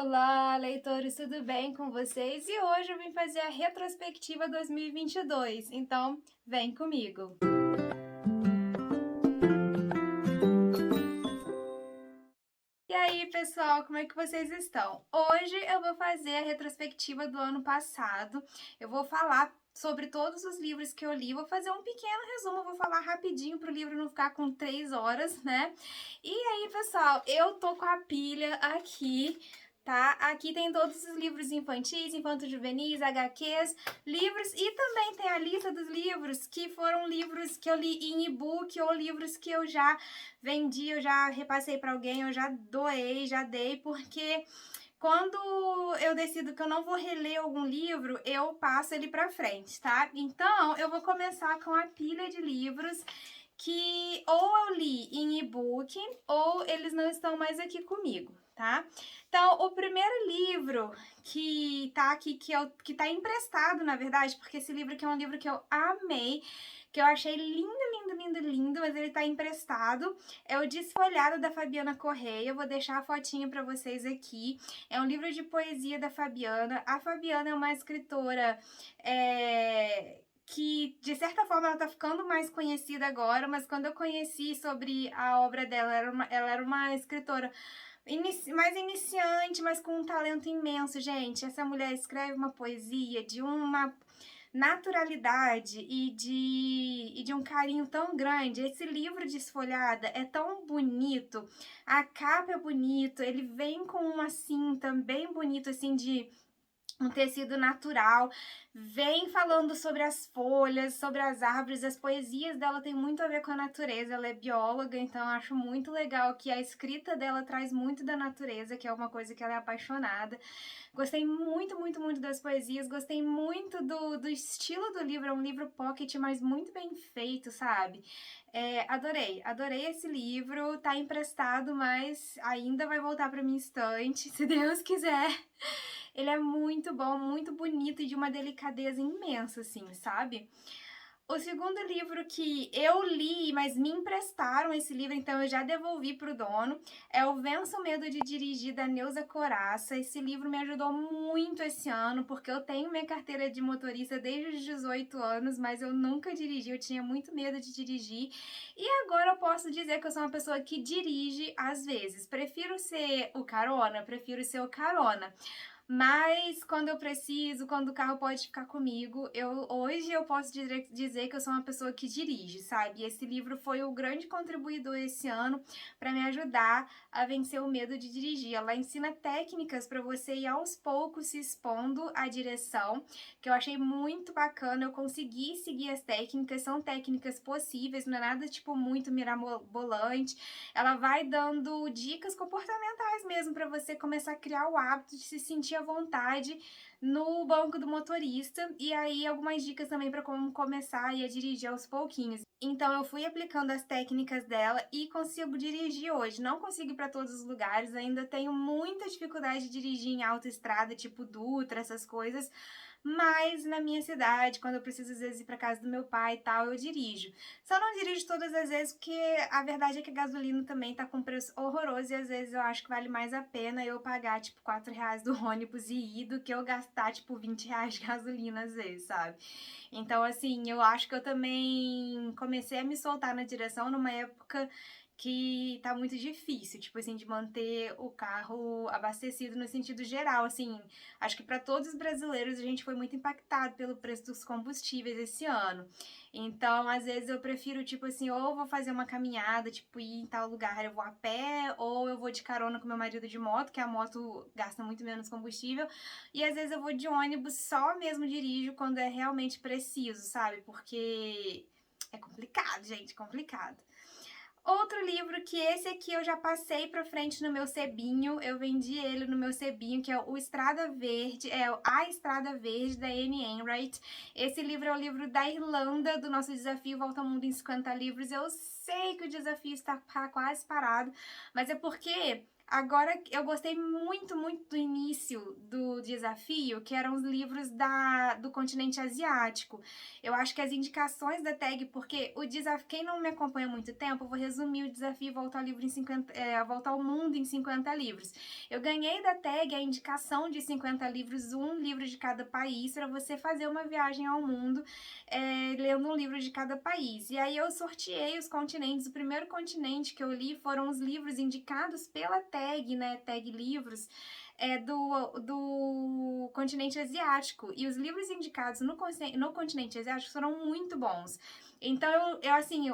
Olá, leitores, tudo bem com vocês? E hoje eu vim fazer a retrospectiva 2022, então vem comigo! E aí, pessoal, como é que vocês estão? Hoje eu vou fazer a retrospectiva do ano passado, eu vou falar sobre todos os livros que eu li, vou fazer um pequeno resumo, vou falar rapidinho para o livro não ficar com 3 horas, né? E aí, pessoal, eu tô com a pilha aqui, tá? Aqui tem todos os livros infantis, infanto-juvenis, HQs, livros e também tem a lista dos livros que foram livros que eu li em e-book ou livros que eu já vendi, eu já repassei para alguém, eu já doei, já dei, porque quando eu decido que eu não vou reler algum livro, eu passo ele para frente, tá? Então, eu vou começar com a pilha de livros que ou eu li em e-book ou eles não estão mais aqui comigo, tá? Então, o primeiro livro que tá aqui, que tá emprestado, na verdade, porque esse livro aqui é um livro que eu amei, que eu achei lindo, lindo, lindo, lindo, mas ele tá emprestado, é o Desfolhado, da Fabiana Correia. Eu vou deixar a fotinha pra vocês aqui. É um livro de poesia da Fabiana. A Fabiana é uma escritora que, de certa forma, ela tá ficando mais conhecida agora, mas quando eu conheci sobre a obra dela, ela era uma escritora mais iniciante, mas com um talento imenso, gente. Essa mulher escreve uma poesia de uma naturalidade e de um carinho tão grande. Esse livro Desfolhada é tão bonito, a capa é bonito, ele vem com uma cinta bem bonito, assim, de um tecido natural, vem falando sobre as folhas, sobre as árvores. As poesias dela tem muito a ver com a natureza, ela é bióloga, então eu acho muito legal que a escrita dela traz muito da natureza, que é uma coisa que ela é apaixonada. Gostei muito, muito, muito das poesias, gostei muito do estilo do livro, é um livro pocket, mas muito bem feito, sabe? Adorei esse livro, tá emprestado, mas ainda vai voltar pra minha estante, se Deus quiser. Ele é muito bom, muito bonito e de uma delicadeza imensa, assim, sabe? O segundo livro que eu li, mas me emprestaram esse livro, então eu já devolvi pro dono, é o Vença o Medo de Dirigir, da Neuza Coraça. Esse livro me ajudou muito esse ano, porque eu tenho minha carteira de motorista desde os 18 anos, mas eu nunca dirigi, eu tinha muito medo de dirigir. E agora eu posso dizer que eu sou uma pessoa que dirige às vezes. Prefiro ser o carona, mas quando eu preciso, quando o carro pode ficar comigo, hoje eu posso dizer que eu sou uma pessoa que dirige, sabe? E esse livro foi o grande contribuidor esse ano para me ajudar a vencer o medo de dirigir. Ela ensina técnicas para você ir aos poucos se expondo à direção, que eu achei muito bacana. Eu consegui seguir as técnicas, são técnicas possíveis, não é nada tipo muito mirabolante. Ela vai dando dicas comportamentais mesmo para você começar a criar o hábito de se sentir à vontade no banco do motorista, e aí algumas dicas também para como começar a dirigir aos pouquinhos. Então eu fui aplicando as técnicas dela e consigo dirigir hoje. Não consigo ir para todos os lugares, ainda tenho muita dificuldade de dirigir em autoestrada, tipo Dutra, essas coisas, mas na minha cidade, quando eu preciso às vezes ir para casa do meu pai e tal, eu dirijo. Só não dirijo todas as vezes porque a verdade é que a gasolina também tá com preço horroroso e às vezes eu acho que vale mais a pena eu pagar tipo R$ 4 do ônibus e ir do que eu gastar tipo R$ 20 de gasolina às vezes, sabe? Então assim, eu acho que eu também comecei a me soltar na direção numa época que tá muito difícil, tipo assim, de manter o carro abastecido no sentido geral, assim, acho que para todos os brasileiros a gente foi muito impactado pelo preço dos combustíveis esse ano. Então, às vezes eu prefiro, tipo assim, ou eu vou fazer uma caminhada, tipo, ir em tal lugar, eu vou a pé, ou eu vou de carona com meu marido de moto, que a moto gasta muito menos combustível, e às vezes eu vou de ônibus, só mesmo dirijo quando é realmente preciso, sabe? Porque é complicado, gente, complicado. Outro livro que esse aqui eu já passei pra frente no meu sebinho, eu vendi ele no meu sebinho, que é o Estrada Verde, A Estrada Verde, da Anne Enright. Esse livro é o livro da Irlanda, do nosso desafio Volta ao Mundo em 50 livros. Eu sei que o desafio está quase parado, mas é porque Agora, eu gostei muito, muito do início do desafio, que eram os livros do continente asiático. Eu acho que as indicações da tag, porque o desafio, quem não me acompanha há muito tempo, eu vou resumir o desafio Volta ao Livro em 50, Volta ao Mundo em 50 livros. Eu ganhei da tag a indicação de 50 livros, um livro de cada país, para você fazer uma viagem ao mundo, lendo um livro de cada país. E aí eu sorteei os continentes. O primeiro continente que eu li foram os livros indicados pela tag, né? Tag Livros, do continente asiático. E os livros indicados no continente asiático foram muito bons. Então, assim,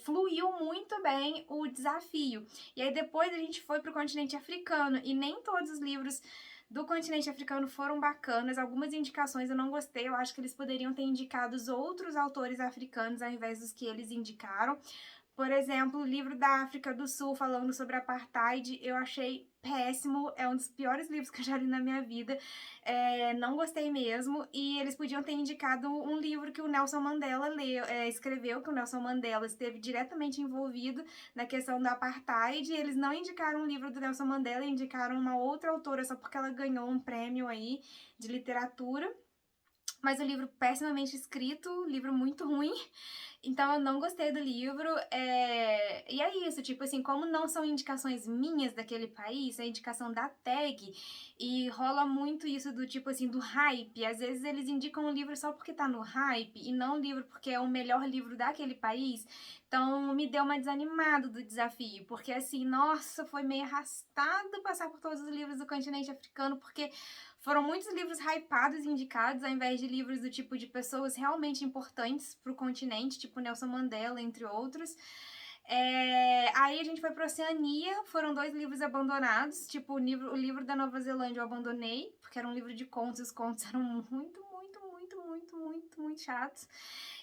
fluiu muito bem o desafio. E aí depois a gente foi pro continente africano. E nem todos os livros do continente africano foram bacanas. Algumas indicações eu não gostei. Eu acho que eles poderiam ter indicado outros autores africanos ao invés dos que eles indicaram. Por exemplo, o livro da África do Sul falando sobre apartheid, eu achei péssimo, é um dos piores livros que eu já li na minha vida, não gostei mesmo, e eles podiam ter indicado um livro que o Nelson Mandela escreveu, que o Nelson Mandela esteve diretamente envolvido na questão da apartheid, e eles não indicaram um livro do Nelson Mandela, indicaram uma outra autora só porque ela ganhou um prêmio aí de literatura, mas o livro pessimamente escrito, livro muito ruim, então eu não gostei do livro, e é isso, tipo assim, como não são indicações minhas daquele país, é indicação da tag, e rola muito isso do tipo assim, do hype, às vezes eles indicam um livro só porque tá no hype, e não um livro porque é o melhor livro daquele país, então me deu uma desanimada do desafio, porque assim, nossa, foi meio arrastado passar por todos os livros do continente africano, porque foram muitos livros hypados e indicados, ao invés de livros do tipo de pessoas realmente importantes pro continente, tipo Nelson Mandela, entre outros. Aí a gente foi pra Oceania, foram 2 livros abandonados, tipo o livro da Nova Zelândia eu abandonei, porque era um livro de contos, e os contos eram muito chatos.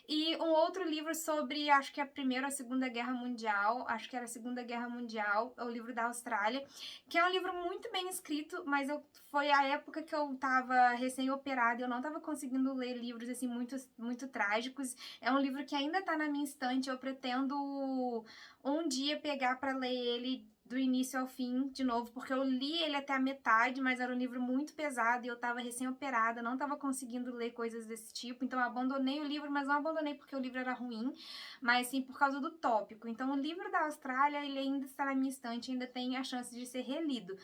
E um outro livro sobre, acho que é a Primeira ou a Segunda Guerra Mundial, acho que era a Segunda Guerra Mundial, é o livro da Austrália, que é um livro muito bem escrito, mas foi a época que eu tava recém-operada, eu não tava conseguindo ler livros, assim, muito trágicos. É um livro que ainda tá na minha estante, eu pretendo um dia pegar pra ler ele do início ao fim, de novo, porque eu li ele até a metade, mas era um livro muito pesado e eu tava recém-operada, não tava conseguindo ler coisas desse tipo, então eu abandonei o livro, mas não abandonei porque o livro era ruim, mas sim por causa do tópico. Então o livro da Austrália, ele ainda está na minha estante, ainda tem a chance de ser relido.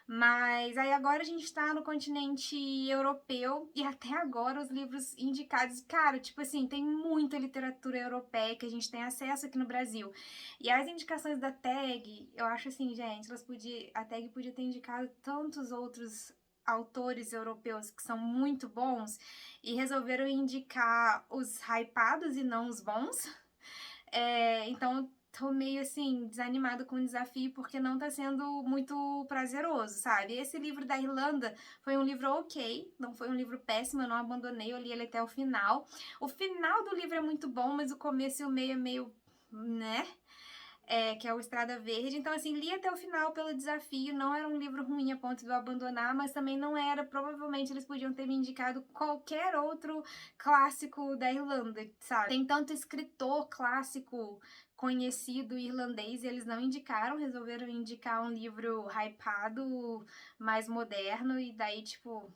Mas aí agora a gente tá no continente europeu e até agora os livros indicados, cara, tipo assim, tem muita literatura europeia que a gente tem acesso aqui no Brasil. E as indicações da tag, eu acho assim, gente, a tag podia ter indicado tantos outros autores europeus que são muito bons e resolveram indicar os hypados e não os bons. Então tô meio assim, desanimada com o desafio porque não tá sendo muito prazeroso, sabe? Esse livro da Irlanda foi um livro ok, não foi um livro péssimo, eu não abandonei, eu li ele até o final. O final do livro é muito bom, mas o começo e o meio é meio, né? Que é o Estrada Verde. Então, assim, li até o final pelo desafio. Não era um livro ruim a ponto de eu abandonar, mas também não era. Provavelmente eles podiam ter me indicado qualquer outro clássico da Irlanda, sabe? Tem tanto escritor clássico conhecido irlandês e eles não indicaram, resolveram indicar um livro hypado, mais moderno, e daí, tipo.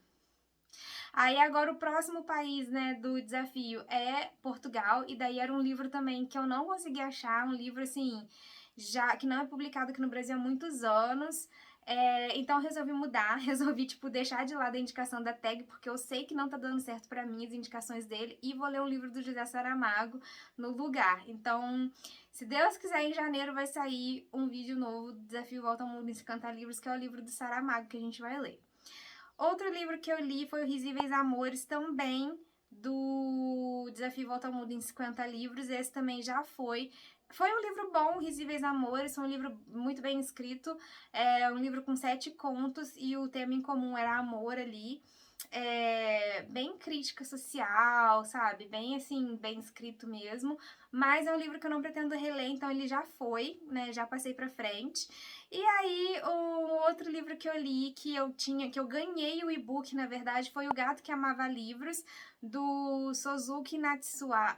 Aí agora o próximo país, né, do desafio é Portugal, e daí era um livro também que eu não consegui achar, um livro assim, já que não é publicado aqui no Brasil há muitos anos. Então eu resolvi mudar, resolvi, tipo, deixar de lado a indicação da tag, porque eu sei que não tá dando certo pra mim as indicações dele, e vou ler um livro do José Saramago no lugar. Então, se Deus quiser, em janeiro vai sair um vídeo novo do Desafio Volta ao Mundo em 50 Livros, que é o livro do Saramago que a gente vai ler. Outro livro que eu li foi o Risíveis Amores, também do Desafio Volta ao Mundo em 50 livros. Esse também já foi. Foi um livro bom, Risíveis Amores, foi um livro muito bem escrito. É um livro com 7 contos e o tema em comum era amor ali. Bem crítica social, sabe? Bem assim, bem escrito mesmo. Mas é um livro que eu não pretendo reler, então ele já foi, né? Já passei pra frente. E aí, o outro livro que eu li, que eu ganhei o e-book, na verdade, foi O Gato que Amava Livros, do Suzuki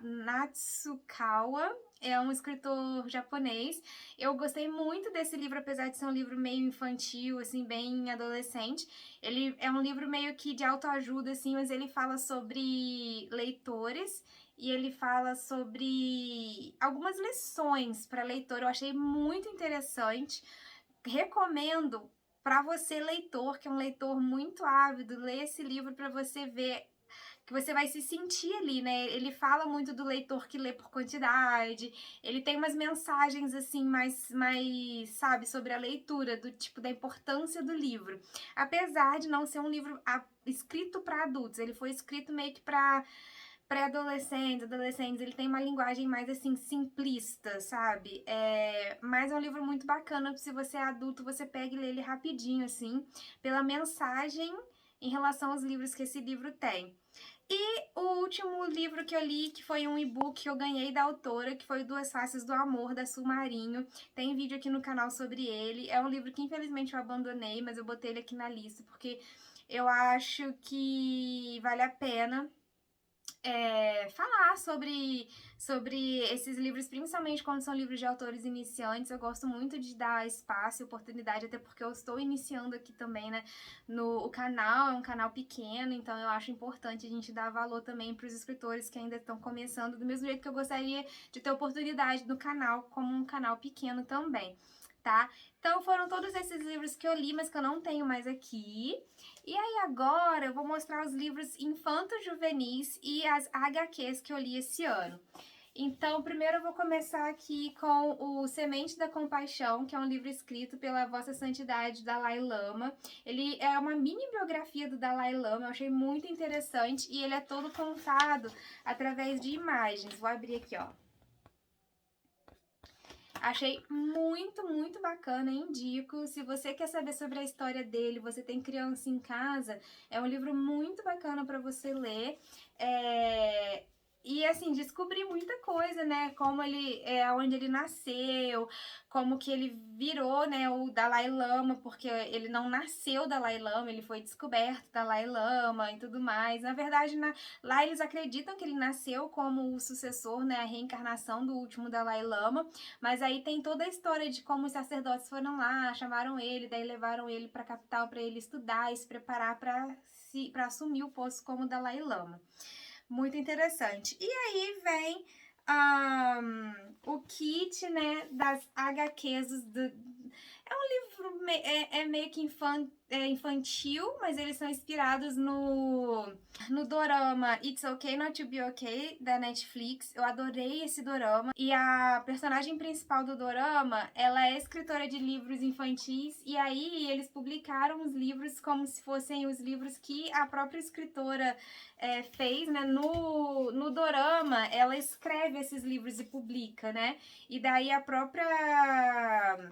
Natsukawa. é um escritor japonês. Eu gostei muito desse livro, apesar de ser um livro meio infantil, assim, bem adolescente. Ele é um livro meio que de autoajuda, assim, mas ele fala sobre leitores e ele fala sobre algumas lições para leitor. Eu achei muito interessante. Recomendo para você, leitor, que é um leitor muito ávido, ler esse livro para você ver que você vai se sentir ali, né? Ele fala muito do leitor que lê por quantidade, ele tem umas mensagens assim mais, sabe, sobre a leitura, do tipo da importância do livro. Apesar de não ser um livro escrito para adultos, ele foi escrito meio que para pré-adolescentes, adolescentes, ele tem uma linguagem mais assim simplista, sabe? Mas é um livro muito bacana, se você é adulto, você pega e lê ele rapidinho assim, pela mensagem em relação aos livros que esse livro tem. E o último livro que eu li, que foi um e-book que eu ganhei da autora, que foi Duas Faces do Amor, da Sulmarinho. Tem vídeo aqui no canal sobre ele. É um livro que infelizmente eu abandonei, mas eu botei ele aqui na lista, porque eu acho que vale a pena falar sobre esses livros, principalmente quando são livros de autores iniciantes. Eu gosto muito de dar espaço e oportunidade, até porque eu estou iniciando aqui também, né, o canal, é um canal pequeno, então eu acho importante a gente dar valor também para os escritores que ainda estão começando, do mesmo jeito que eu gostaria de ter oportunidade no canal, como um canal pequeno também, tá? Então foram todos esses livros que eu li, mas que eu não tenho mais aqui. E aí agora eu vou mostrar os livros infanto-juvenis e as HQs que eu li esse ano. Então, primeiro eu vou começar aqui com o Semente da Compaixão, que é um livro escrito pela Vossa Santidade Dalai Lama. Ele é uma mini biografia do Dalai Lama, eu achei muito interessante e ele é todo contado através de imagens. Vou abrir aqui, ó. Achei muito, muito bacana, indico. Se você quer saber sobre a história dele, você tem criança em casa, é um livro muito bacana para você ler. E assim, descobri muita coisa, né? Como ele, onde ele nasceu, como que ele virou, né, o Dalai Lama, porque ele não nasceu Dalai Lama, ele foi descoberto Dalai Lama e tudo mais. Na verdade, lá eles acreditam que ele nasceu como o sucessor, né, a reencarnação do último Dalai Lama, mas aí tem toda a história de como os sacerdotes foram lá, chamaram ele, daí levaram ele para a capital para ele estudar e se preparar para assumir o posto como Dalai Lama. Muito interessante. E aí vem o kit, né, das HQs é um livro meio que infantil, mas eles são inspirados no dorama It's Okay Not to Be Okay, da Netflix. Eu adorei esse dorama. E a personagem principal do dorama, ela é escritora de livros infantis, e aí eles publicaram os livros como se fossem os livros que a própria escritora fez, né? No dorama, ela escreve esses livros e publica, né? E daí a própria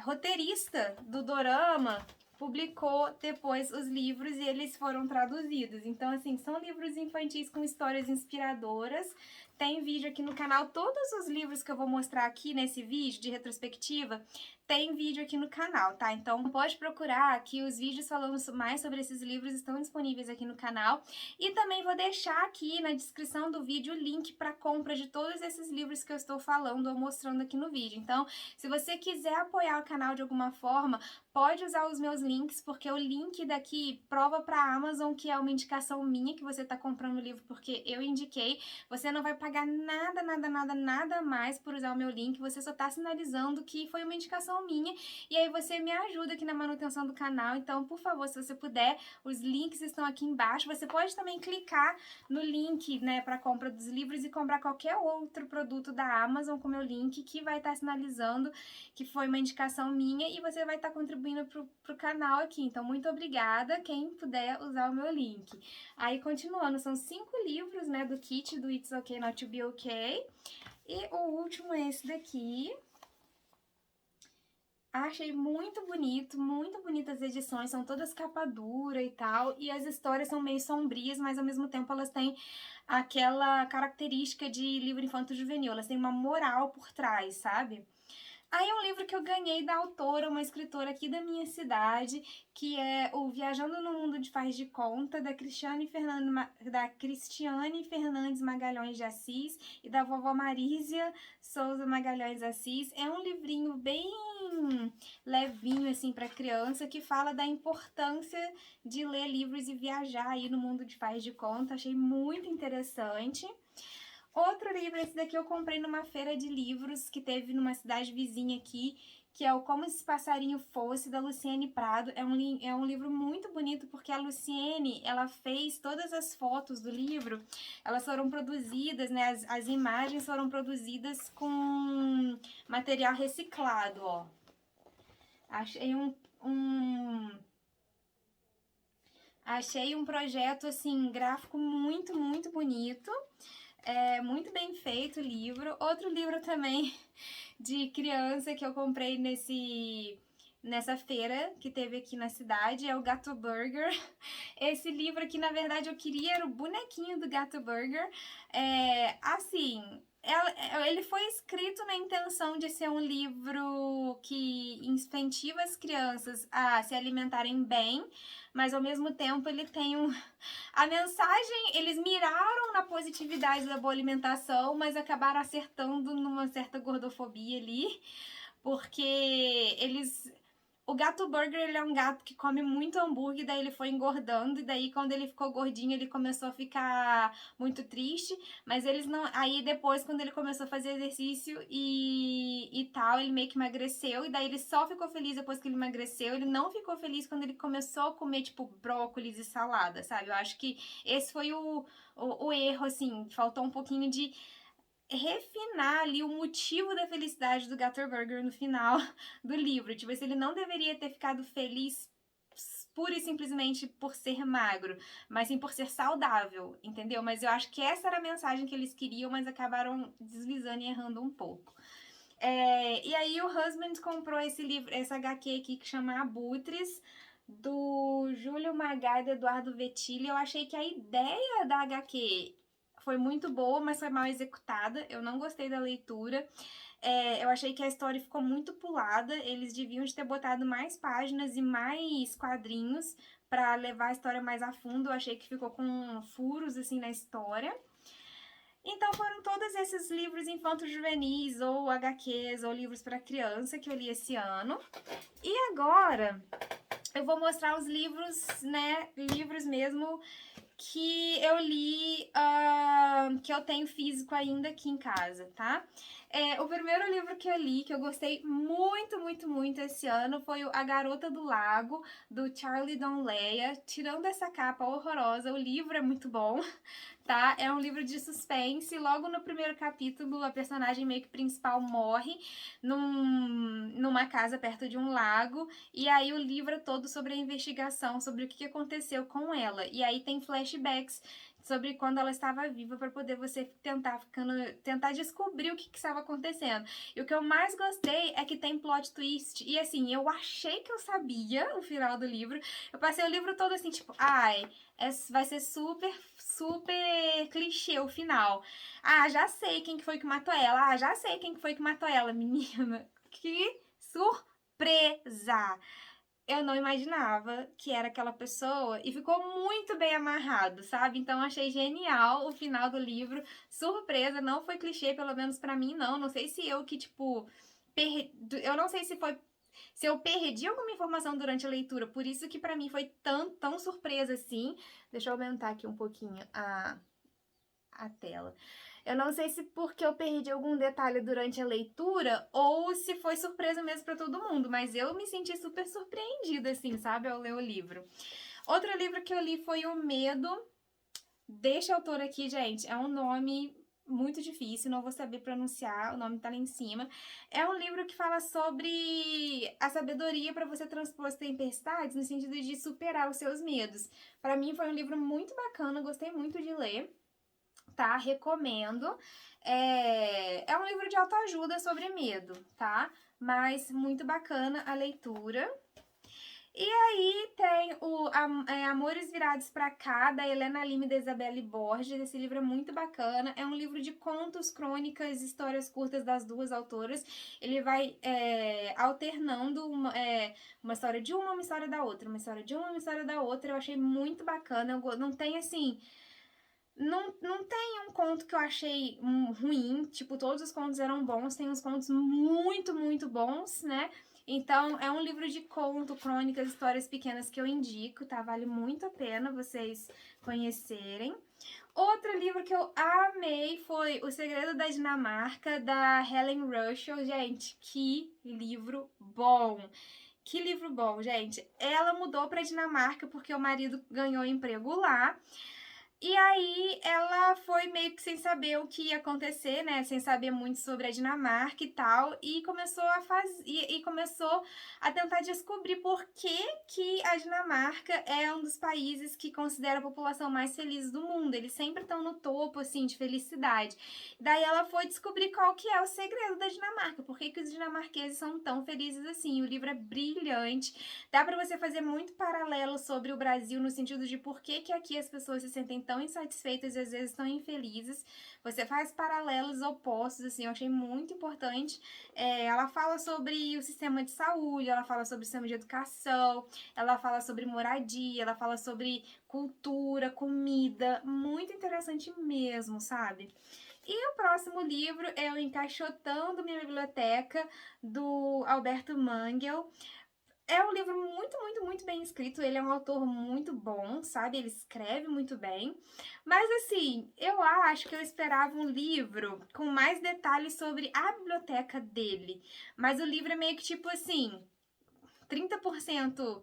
roteirista do dorama publicou depois os livros e eles foram traduzidos. Então, assim, são livros infantis com histórias inspiradoras. Tem vídeo aqui no canal, todos os livros que eu vou mostrar aqui nesse vídeo de retrospectiva, tem vídeo aqui no canal, tá? Então pode procurar aqui, os vídeos falando mais sobre esses livros estão disponíveis aqui no canal. E também vou deixar aqui na descrição do vídeo o link para compra de todos esses livros que eu estou falando ou mostrando aqui no vídeo. Então, se você quiser apoiar o canal de alguma forma, pode usar os meus links, porque o link daqui prova para a Amazon que é uma indicação minha, que você está comprando o livro porque eu indiquei. Você não vai pagar nada, nada, nada, nada mais por usar o meu link, você só está sinalizando que foi uma indicação minha, e aí você me ajuda aqui na manutenção do canal. Então, por favor, se você puder, os links estão aqui embaixo. Você pode também clicar no link, né, para compra dos livros e comprar qualquer outro produto da Amazon com o meu link, que vai estar sinalizando que foi uma indicação minha, e você vai estar contribuindo pro canal aqui. Então, muito obrigada quem puder usar o meu link. Aí, continuando, são 5 livros, né, do kit do It's Okay Not to Be Okay. E o último é esse daqui. Achei muito bonitas as edições, são todas capa dura e tal, e as histórias são meio sombrias, mas ao mesmo tempo elas têm aquela característica de livro infanto-juvenil, elas têm uma moral por trás, sabe? Aí é um livro que eu ganhei da autora, uma escritora aqui da minha cidade, que é o Viajando no Mundo de Faz de Conta, da Cristiane Fernandes Magalhães de Assis e da vovó Marísia Souza Magalhães Assis. É um livrinho bem levinho, assim, para criança, que fala da importância de ler livros e viajar aí no mundo de faz de conta. Achei muito interessante. Outro livro, esse daqui eu comprei numa feira de livros que teve numa cidade vizinha aqui, que é o Como Esse Passarinho Fosse, da Luciene Prado. É um livro muito bonito, porque a Luciene, ela fez todas as fotos do livro, elas foram produzidas, né, as imagens foram produzidas com material reciclado, ó. Achei Achei um projeto, assim, gráfico muito, muito bonito. É muito bem feito o livro. Outro livro também de criança que eu comprei nessa feira que teve aqui na cidade é o Gato Burger. Esse livro aqui, na verdade, eu queria era o bonequinho do Gato Burger. Assim, ele foi escrito na intenção de ser um livro que incentiva as crianças a se alimentarem bem, mas ao mesmo tempo ele tem a mensagem, eles miraram na positividade da boa alimentação, mas acabaram acertando numa certa gordofobia ali, porque o Gato Burger, ele é um gato que come muito hambúrguer, daí ele foi engordando, e daí quando ele ficou gordinho, ele começou a ficar muito triste, mas eles não... Aí depois, quando ele começou a fazer exercício e tal, ele meio que emagreceu, e daí ele só ficou feliz depois que ele emagreceu, ele não ficou feliz quando ele começou a comer, tipo, brócolis e salada, sabe? Eu acho que esse foi o erro, assim, faltou um pouquinho de refinar ali o motivo da felicidade do Gator Burger no final do livro. Tipo, ele não deveria ter ficado feliz pura e simplesmente por ser magro, mas sim por ser saudável, entendeu? Mas eu acho que essa era a mensagem que eles queriam, mas acabaram deslizando e errando um pouco. E aí o Husband comprou esse livro, essa HQ aqui que chama Abutres, do Júlio Magá e do Eduardo Vetilli. Eu achei que a ideia da HQ foi muito boa, mas foi mal executada. Eu não gostei da leitura. Eu achei que a história ficou muito pulada. Eles deviam ter botado mais páginas e mais quadrinhos para levar a história mais a fundo. Eu achei que ficou com furos assim na história. Então foram todos esses livros infanto-juvenis, ou HQs, ou livros para criança que eu li esse ano. E agora eu vou mostrar os livros, né, livros mesmo que eu li, que eu tenho físico ainda aqui em casa, tá? O primeiro livro que eu li, que eu gostei muito, muito, muito esse ano, foi o A Garota do Lago, do Charlie Donlea. Tirando essa capa horrorosa, o livro é muito bom, tá? É um livro de suspense. Logo no primeiro capítulo, a personagem meio que principal morre numa casa perto de um lago. E aí o livro é todo sobre a investigação, sobre o que aconteceu com ela. E aí tem flashbacks sobre quando ela estava viva para poder você tentar descobrir o que estava acontecendo. E o que eu mais gostei é que tem plot twist. E assim, eu achei que eu sabia o final do livro. Eu passei o livro todo assim, tipo, ai, vai ser super, super clichê o final. Ah, já sei quem que foi que matou ela. Ah, já sei quem que foi que matou ela, menina. Que surpresa! Eu não imaginava que era aquela pessoa e ficou muito bem amarrado, sabe? Então achei genial o final do livro. Surpresa, não foi clichê, pelo menos pra mim, não. Não sei se eu que, tipo, eu não sei se eu perdi alguma informação durante a leitura, por isso que pra mim foi tão surpresa assim. Deixa eu aumentar aqui um pouquinho a tela. Eu não sei se porque eu perdi algum detalhe durante a leitura ou se foi surpresa mesmo pra todo mundo, mas eu me senti super surpreendida, assim, sabe, ao ler o livro. Outro livro que eu li foi O Medo. Deste autor aqui, gente, é um nome muito difícil, não vou saber pronunciar, o nome tá lá em cima. É um livro que fala sobre a sabedoria para você transpor as tempestades, no sentido de superar os seus medos. Para mim foi um livro muito bacana, gostei muito de ler, tá? Recomendo. É um livro de autoajuda sobre medo, tá? Mas muito bacana a leitura. E aí tem Amores Virados pra Cá, da Helena Lima e da Isabelle Borges. Esse livro é muito bacana. É um livro de contos, crônicas, histórias curtas das duas autoras. Ele vai alternando uma história de uma história da outra. Uma história de uma história da outra. Eu achei muito bacana. Não tem, assim... Não tem um conto que eu achei ruim. Tipo, todos os contos eram bons. Tem uns contos muito, muito bons, né? Então, é um livro de conto, crônicas, histórias pequenas que eu indico, tá? Vale muito a pena vocês conhecerem. Outro livro que eu amei foi O Segredo da Dinamarca, da Helen Russell. Gente, que livro bom! Que livro bom, gente. Ela mudou pra Dinamarca porque o marido ganhou emprego lá. E aí ela foi meio que sem saber o que ia acontecer, né? Sem saber muito sobre a Dinamarca e tal, e começou começou a tentar descobrir por que a Dinamarca é um dos países que considera a população mais feliz do mundo. Eles sempre estão no topo, assim, de felicidade. Daí ela foi descobrir qual que é o segredo da Dinamarca, por que os dinamarqueses são tão felizes assim. O livro é brilhante, dá pra você fazer muito paralelo sobre o Brasil, no sentido de por que aqui as pessoas se sentem tão insatisfeitas e às vezes tão infelizes. Você faz paralelos opostos, assim, eu achei muito importante. Ela fala sobre o sistema de saúde, ela fala sobre o sistema de educação, ela fala sobre moradia, ela fala sobre cultura, comida, muito interessante mesmo, sabe? E o próximo livro é o Encaixotando Minha Biblioteca, do Alberto Mangel. É um livro muito, muito, muito bem escrito. Ele é um autor muito bom, sabe? Ele escreve muito bem. Mas, assim, eu acho que eu esperava um livro com mais detalhes sobre a biblioteca dele. Mas o livro é meio que tipo assim: 30%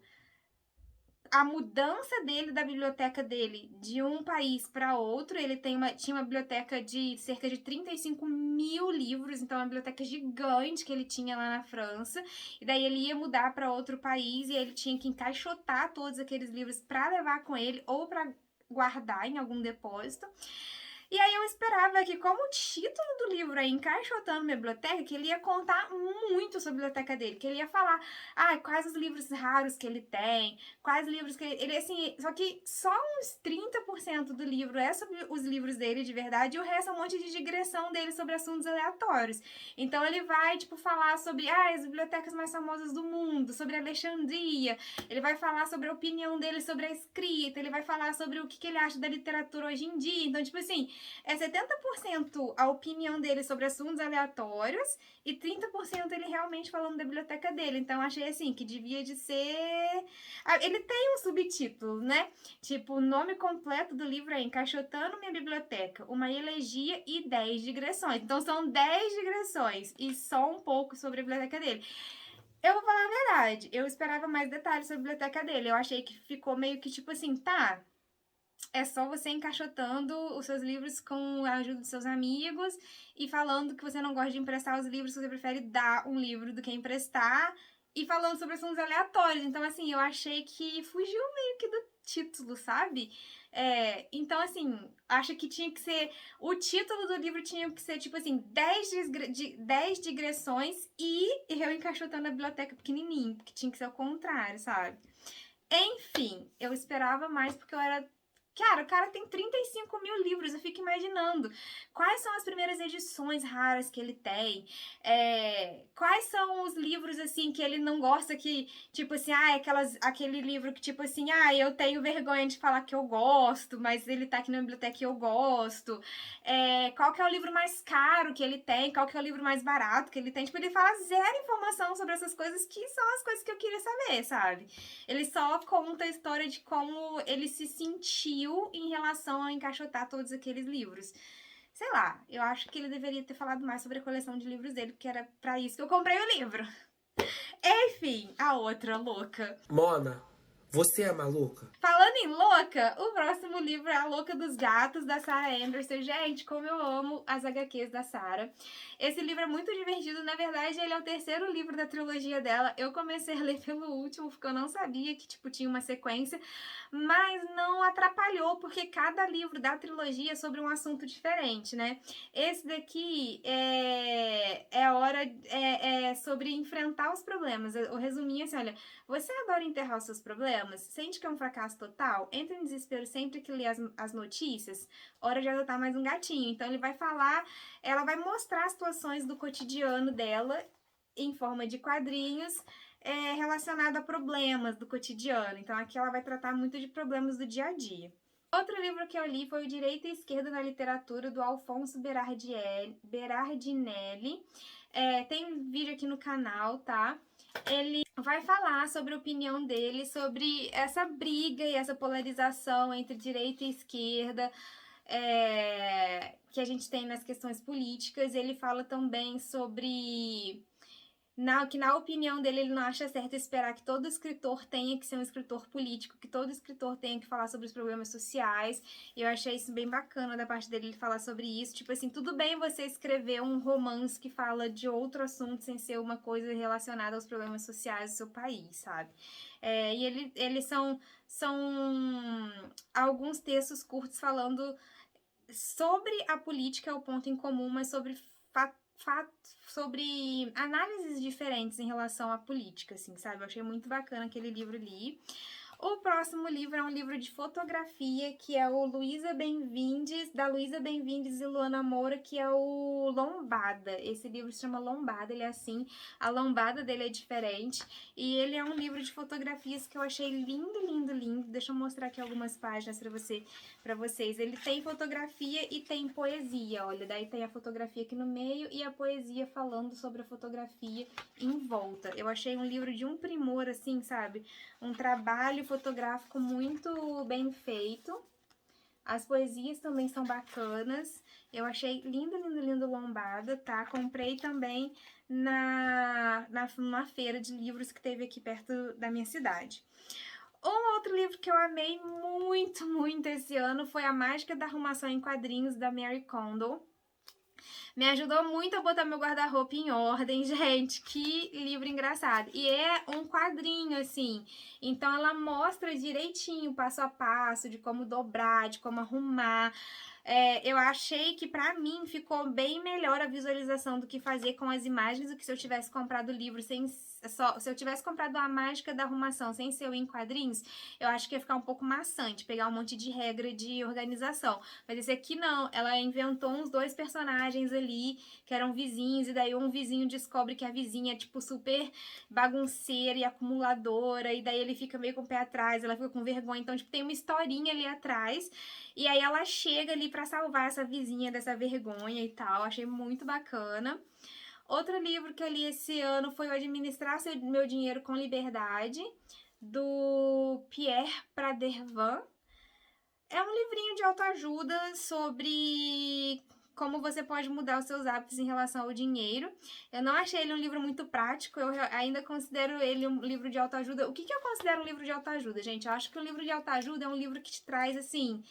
a mudança dele, da biblioteca dele, de um país para outro. Ele tinha uma biblioteca de cerca de 35 mil livros, então uma biblioteca gigante que ele tinha lá na França. E daí ele ia mudar para outro país e ele tinha que encaixotar todos aqueles livros para levar com ele ou para guardar em algum depósito. E aí eu esperava que, como o título do livro é Encaixotando Minha Biblioteca, que ele ia contar muito sobre a biblioteca dele, que ele ia falar, quais os livros raros que ele tem, quais livros que ele, assim, só que só uns 30% do livro é sobre os livros dele de verdade, e o resto é um monte de digressão dele sobre assuntos aleatórios. Então ele vai, tipo, falar sobre, as bibliotecas mais famosas do mundo, sobre Alexandria, ele vai falar sobre a opinião dele sobre a escrita, ele vai falar sobre o que ele acha da literatura hoje em dia. Então, tipo assim, é 70% a opinião dele sobre assuntos aleatórios e 30% ele realmente falando da biblioteca dele. Então, achei assim, que devia de ser... Ele tem um subtítulo, né? Tipo, o nome completo do livro é Encaixotando Minha Biblioteca, uma elegia e 10 digressões. Então, são 10 digressões e só um pouco sobre a biblioteca dele. Eu vou falar a verdade, eu esperava mais detalhes sobre a biblioteca dele. Eu achei que ficou meio que tipo assim, tá... É só você encaixotando os seus livros com a ajuda dos seus amigos e falando que você não gosta de emprestar os livros, que você prefere dar um livro do que emprestar, e falando sobre assuntos aleatórios. Então, assim, eu achei que fugiu meio que do título, sabe? Então, assim, acho que tinha que ser... O título do livro tinha que ser, tipo assim, 10 digressões e eu encaixotando a biblioteca pequenininho, porque tinha que ser o contrário, sabe? Enfim, eu esperava mais porque eu era... Cara, o cara tem 35 mil livros, eu fico imaginando quais são as primeiras edições raras que ele tem, quais são os livros, assim, que ele não gosta, que, tipo assim, aquele livro que, tipo assim, eu tenho vergonha de falar que eu gosto, mas ele tá aqui na biblioteca e eu gosto, qual que é o livro mais caro que ele tem, qual que é o livro mais barato que ele tem, tipo, ele fala zero informação sobre essas coisas, que são as coisas que eu queria saber, sabe? Ele só conta a história de como ele se sentiu em relação a encaixotar todos aqueles livros. Sei lá, eu acho que ele deveria ter falado mais sobre a coleção de livros dele, porque era pra isso que eu comprei o livro. Enfim, a outra louca. Mona, você é maluca? Falando em louca, louca! O próximo livro é A Louca dos Gatos, da Sarah Anderson. Gente, como eu amo as HQs da Sarah. Esse livro é muito divertido. Na verdade, ele é o terceiro livro da trilogia dela. Eu comecei a ler pelo último, porque eu não sabia que, tipo, tinha uma sequência. Mas não atrapalhou, porque cada livro da trilogia é sobre um assunto diferente, né? Esse daqui é sobre enfrentar os problemas. O resuminho é assim, olha, você adora enterrar os seus problemas? Sente que é um fracasso total? Entra em desespero sempre que lê as notícias? Hora de adotar mais um gatinho. Então ele vai falar, ela vai mostrar as situações do cotidiano dela em forma de quadrinhos relacionado a problemas do cotidiano. Então aqui ela vai tratar muito de problemas do dia a dia. Outro livro que eu li foi O Direito e Esquerda na Literatura, do Alfonso Berardinelli. Tem vídeo aqui no canal, tá? Ele vai falar sobre a opinião dele sobre essa briga e essa polarização entre direita e esquerda que a gente tem nas questões políticas. Ele fala também sobre que na opinião dele ele não acha certo esperar que todo escritor tenha que ser um escritor político, que todo escritor tenha que falar sobre os problemas sociais. E eu achei isso bem bacana da parte dele falar sobre isso. Tipo assim, tudo bem você escrever um romance que fala de outro assunto sem ser uma coisa relacionada aos problemas sociais do seu país, sabe? E eles são alguns textos curtos falando sobre a política, é o ponto em comum, mas sobre sobre análises diferentes em relação à política, assim, sabe? Eu achei muito bacana aquele livro ali. O próximo livro é um livro de fotografia, que é o Luísa Bem-vindes, da Luísa Bem-vindes e Luana Moura, que é o Lombada. Esse livro se chama Lombada, ele é assim, a lombada dele é diferente, e ele é um livro de fotografias que eu achei lindo, lindo, lindo. Deixa eu mostrar aqui algumas páginas pra vocês. Ele tem fotografia e tem poesia, olha, daí tem a fotografia aqui no meio e a poesia falando sobre a fotografia em volta. Eu achei um livro de um primor, assim, sabe? Um trabalho fotográfico muito bem feito. As poesias também são bacanas. Eu achei lindo, lindo, lindo Lombada, tá? Comprei também numa feira de livros que teve aqui perto da minha cidade. Um outro livro que eu amei muito, muito esse ano foi A Mágica da Arrumação em Quadrinhos, da Mary Kondo. Me ajudou muito a botar meu guarda-roupa em ordem, gente. Que livro engraçado. E é um quadrinho, assim. Então, ela mostra direitinho, passo a passo, de como dobrar, de como arrumar. Eu achei que, pra mim, ficou bem melhor a visualização do que fazer com as imagens do que se eu tivesse comprado o livro sem... se eu tivesse comprado A Mágica da Arrumação sem ser o em quadrinhos, eu acho que ia ficar um pouco maçante, pegar um monte de regra de organização. Mas esse aqui não, ela inventou uns dois personagens ali, que eram vizinhos, e daí um vizinho descobre que a vizinha é, tipo, super bagunceira e acumuladora, e daí ele fica meio com o pé atrás, ela fica com vergonha, então, tipo, tem uma historinha ali atrás, e aí ela chega ali pra salvar essa vizinha dessa vergonha e tal, achei muito bacana. Outro livro que eu li esse ano foi o Administrar Meu Dinheiro com Liberdade, do Pierre Pradervan. É um livrinho de autoajuda sobre como você pode mudar os seus hábitos em relação ao dinheiro. Eu não achei ele um livro muito prático, eu ainda considero ele um livro de autoajuda. O que eu considero um livro de autoajuda, gente? Eu acho que um livro de autoajuda é um livro que te traz, assim,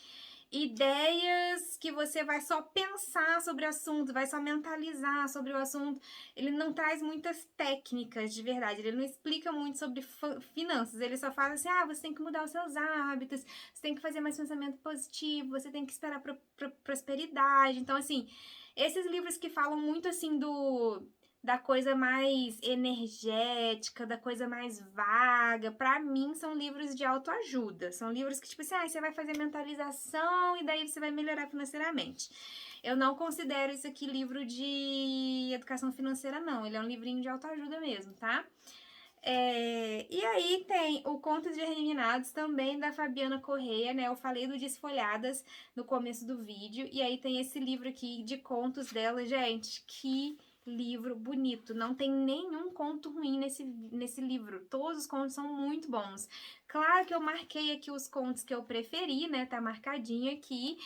ideias que você vai só pensar sobre o assunto, vai só mentalizar sobre o assunto. Ele não traz muitas técnicas de verdade, ele não explica muito sobre finanças, ele só fala assim, você tem que mudar os seus hábitos, você tem que fazer mais pensamento positivo, você tem que esperar prosperidade. Então, assim, esses livros que falam muito, assim, da coisa mais energética, da coisa mais vaga, pra mim são livros de autoajuda. São livros que, tipo assim, você vai fazer mentalização e daí você vai melhorar financeiramente. Eu não considero isso aqui livro de educação financeira, não. Ele é um livrinho de autoajuda mesmo, tá? E aí tem o Contos Germinados, também da Fabiana Correia, né? Eu falei do Desfolhadas no começo do vídeo. E aí tem esse livro aqui de contos dela. Gente, que livro bonito, não tem nenhum conto ruim nesse livro, todos os contos são muito bons. Claro que eu marquei aqui os contos que eu preferi, né, tá marcadinho aqui,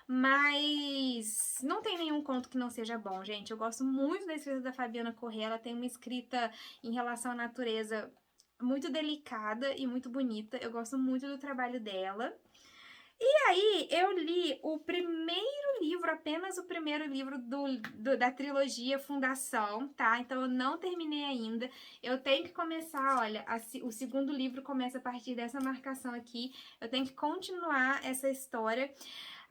mas não tem nenhum conto que não seja bom, gente. Eu gosto muito da escrita da Fabiana Corrêa, ela tem uma escrita em relação à natureza muito delicada e muito bonita, eu gosto muito do trabalho dela. Aí eu li o primeiro livro, apenas o primeiro livro da trilogia Fundação, tá? Então eu não terminei ainda. Eu tenho que começar, olha, o segundo livro começa a partir dessa marcação aqui. Eu tenho que continuar essa história.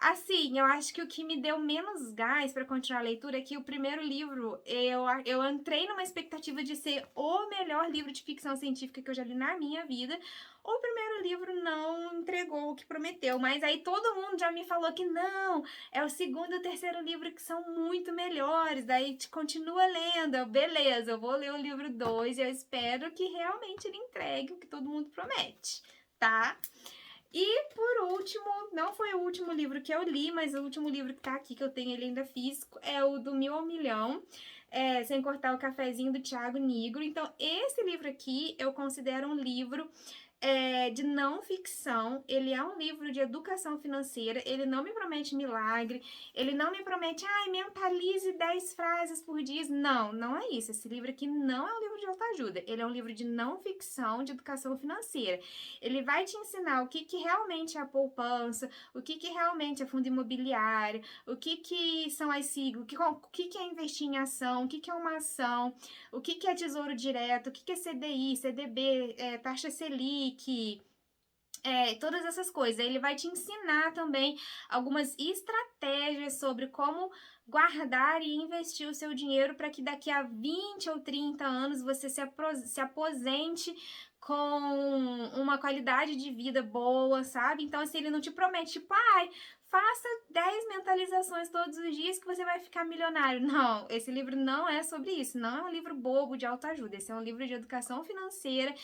Assim, eu acho que o que me deu menos gás para continuar a leitura é que o primeiro livro, eu entrei numa expectativa de ser o melhor livro de ficção científica que eu já li na minha vida. O primeiro livro não entregou o que prometeu, mas aí todo mundo já me falou que não, é o segundo e o terceiro livro que são muito melhores, daí te continua lendo. Beleza, eu vou ler o livro 2 e eu espero que realmente ele entregue o que todo mundo promete, tá? E por último, não foi o último livro que eu li, mas o último livro que tá aqui, que eu tenho ele ainda físico, é o do Mil ao Milhão, Sem Cortar o Cafezinho, do Thiago Nigro. Então, esse livro aqui eu considero um livro de não ficção. Ele é um livro de educação financeira. Ele não me promete milagre. Ele não me promete, mentalize 10 frases por dia. Não, não é isso. Esse livro aqui não é um livro de autoajuda. Ele é um livro de não ficção, de educação financeira. Ele vai te ensinar o que realmente é a poupança, o que realmente é fundo imobiliário, o que são as siglas, o que é investir em ação, o que é uma ação, o que é tesouro direto, o que é CDI, CDB, taxa Selic, todas essas coisas. Ele vai te ensinar também algumas estratégias sobre como guardar e investir o seu dinheiro para que daqui a 20 ou 30 anos você se aposente com uma qualidade de vida boa, sabe? Então, assim, ele não te promete, tipo, faça 10 mentalizações todos os dias que você vai ficar milionário. Não, esse livro não é sobre isso. Não é um livro bobo de autoajuda. Esse é um livro de educação financeira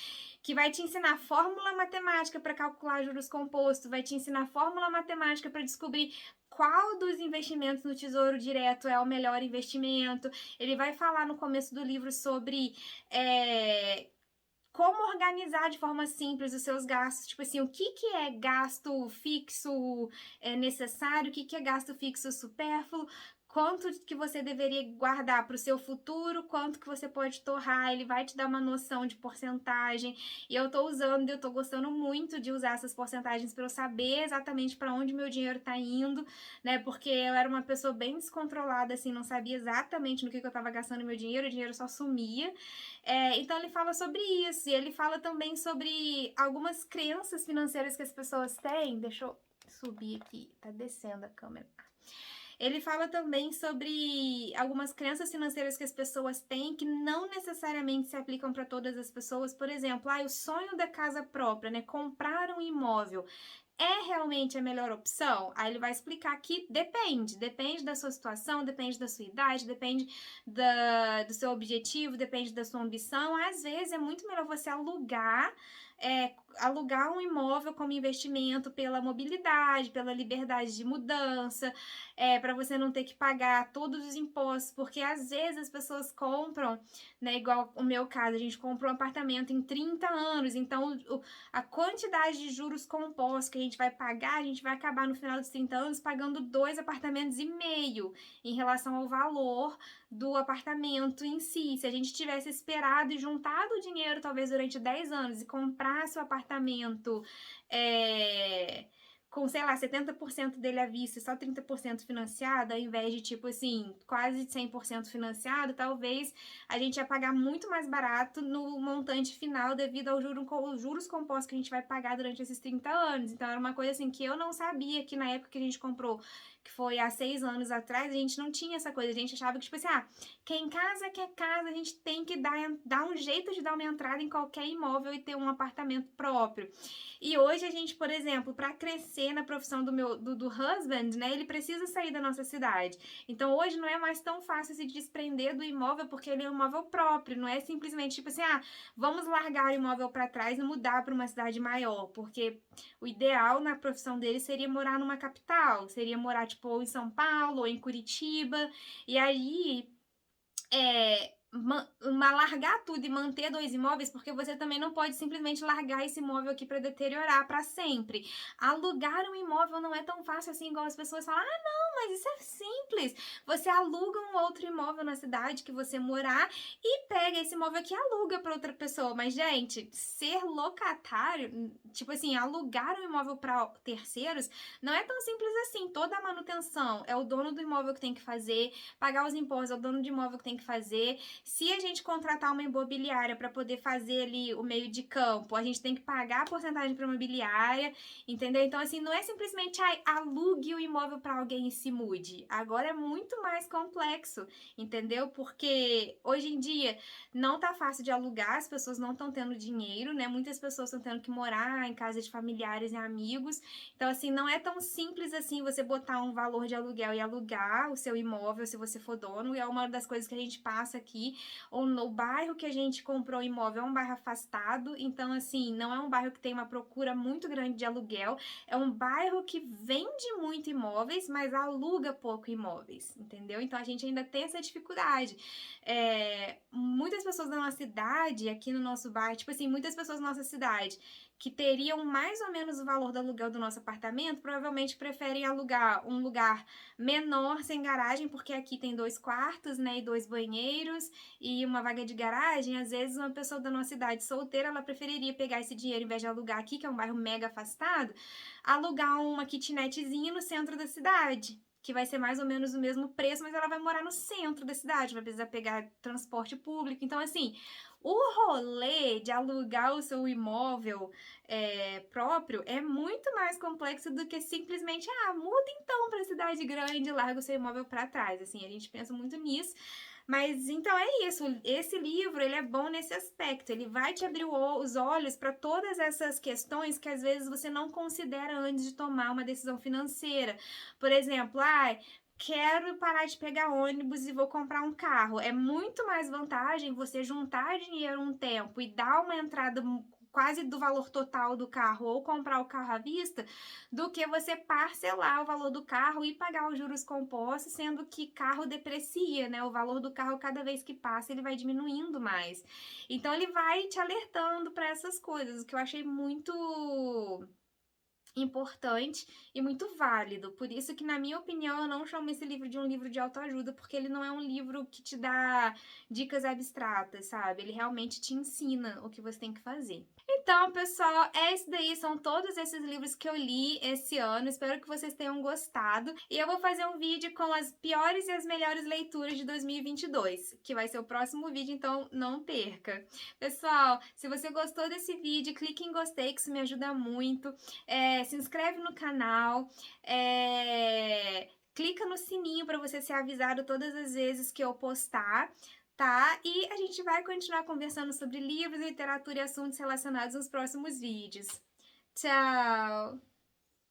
que vai te ensinar fórmula matemática para calcular juros compostos, vai te ensinar fórmula matemática para descobrir qual dos investimentos no Tesouro Direto é o melhor investimento. Ele vai falar no começo do livro sobre como organizar de forma simples os seus gastos, tipo assim, o que é gasto fixo necessário, o que é gasto fixo supérfluo, quanto que você deveria guardar para o seu futuro, quanto que você pode torrar. Ele vai te dar uma noção de porcentagem, e eu tô usando, eu tô gostando muito de usar essas porcentagens para eu saber exatamente para onde meu dinheiro tá indo, né, porque eu era uma pessoa bem descontrolada, assim, não sabia exatamente no que eu tava gastando meu dinheiro, o dinheiro só sumia. Então ele fala sobre isso, e ele fala também sobre algumas crenças financeiras que as pessoas têm. Deixa eu subir aqui, tá descendo a câmera. Ele fala também sobre algumas crenças financeiras que as pessoas têm que não necessariamente se aplicam para todas as pessoas. Por exemplo, o sonho da casa própria, né? Comprar um imóvel é realmente a melhor opção? Aí ele vai explicar que depende da sua situação, depende da sua idade, depende do seu objetivo, depende da sua ambição. Às vezes é muito melhor você alugar um imóvel como investimento pela mobilidade, pela liberdade de mudança, para você não ter que pagar todos os impostos, porque às vezes as pessoas compram, né, igual o meu caso, a gente comprou um apartamento em 30 anos, então a quantidade de juros compostos que a gente vai pagar, a gente vai acabar no final dos 30 anos pagando 2 apartamentos e meio em relação ao valor do apartamento em si. Se a gente tivesse esperado e juntado o dinheiro talvez durante 10 anos e comprasse o apartamento com, sei lá, 70% dele à vista e só 30% financiado, ao invés de, tipo assim, quase 100% financiado, talvez a gente ia pagar muito mais barato no montante final devido aos juros compostos que a gente vai pagar durante esses 30 anos. Então, era uma coisa assim que eu não sabia, que na época que a gente comprou, que foi há 6 anos atrás, a gente não tinha essa coisa. A gente achava que, tipo assim, quem casa quer casa, a gente tem que dar um jeito de dar uma entrada em qualquer imóvel e ter um apartamento próprio. E hoje a gente, por exemplo, para crescer na profissão do husband, né, ele precisa sair da nossa cidade. Então hoje não é mais tão fácil se desprender do imóvel porque ele é um imóvel próprio, não é simplesmente tipo assim, vamos largar o imóvel para trás e mudar para uma cidade maior, porque o ideal na profissão dele seria morar numa capital, seria morar tipo ou em São Paulo ou em Curitiba, e aí largar tudo e manter 2 imóveis, porque você também não pode simplesmente largar esse imóvel aqui para deteriorar para sempre. Alugar um imóvel não é tão fácil assim, igual as pessoas falam: "Ah, não, mas isso é simples". Você aluga um outro imóvel na cidade que você morar e pega esse imóvel aqui e aluga para outra pessoa. Mas, gente, ser locatário, tipo assim, alugar um imóvel para terceiros, não é tão simples assim. Toda a manutenção é o dono do imóvel que tem que fazer, pagar os impostos é o dono do imóvel que tem que fazer. Se a gente contratar uma imobiliária para poder fazer ali o meio de campo, a gente tem que pagar a porcentagem para a imobiliária, entendeu? Então, assim, não é simplesmente alugue o imóvel para alguém e se mude. Agora é muito mais complexo, entendeu? Porque hoje em dia não tá fácil de alugar, as pessoas não estão tendo dinheiro, né? Muitas pessoas estão tendo que morar em casa de familiares e amigos. Então, assim, não é tão simples assim você botar um valor de aluguel e alugar o seu imóvel se você for dono. E é uma das coisas que a gente passa aqui. Ou no bairro que a gente comprou o imóvel é um bairro afastado, então, assim, não é um bairro que tem uma procura muito grande de aluguel. É um bairro que vende muito imóveis, mas aluga pouco imóveis, entendeu? Então, a gente ainda tem essa dificuldade. Muitas pessoas da nossa cidade, aqui no nosso bairro, tipo assim, muitas pessoas da nossa cidade que teriam mais ou menos o valor do aluguel do nosso apartamento, provavelmente preferem alugar um lugar menor, sem garagem, porque aqui tem 2 quartos, né, e 2 banheiros e uma vaga de garagem. Às vezes, uma pessoa da nossa cidade solteira, ela preferiria pegar esse dinheiro, em vez de alugar aqui, que é um bairro mega afastado, alugar uma kitnetzinha no centro da cidade, que vai ser mais ou menos o mesmo preço, mas ela vai morar no centro da cidade, vai precisar pegar transporte público. Então, assim, o rolê de alugar o seu imóvel próprio é muito mais complexo do que simplesmente, muda então para cidade grande e larga o seu imóvel para trás. Assim, a gente pensa muito nisso. Mas então é isso, esse livro ele é bom nesse aspecto, ele vai te abrir os olhos para todas essas questões que às vezes você não considera antes de tomar uma decisão financeira. Por exemplo, quero parar de pegar ônibus e vou comprar um carro. É muito mais vantagem você juntar dinheiro um tempo e dar uma entrada quase do valor total do carro ou comprar o carro à vista, do que você parcelar o valor do carro e pagar os juros compostos, sendo que carro deprecia, né? O valor do carro, cada vez que passa, ele vai diminuindo mais. Então, ele vai te alertando para essas coisas, o que eu achei muito importante e muito válido. Por isso que, na minha opinião, eu não chamo esse livro de um livro de autoajuda, porque ele não é um livro que te dá dicas abstratas, sabe? Ele realmente te ensina o que você tem que fazer. Então, pessoal, esse daí são todos esses livros que eu li esse ano. Espero que vocês tenham gostado. E eu vou fazer um vídeo com as piores e as melhores leituras de 2022, que vai ser o próximo vídeo, então não perca. Pessoal, se você gostou desse vídeo, clique em gostei, que isso me ajuda muito. Se inscreve no canal. Clica no sininho para você ser avisado todas as vezes que eu postar, tá? E a gente vai continuar conversando sobre livros, literatura e assuntos relacionados nos próximos vídeos. Tchau!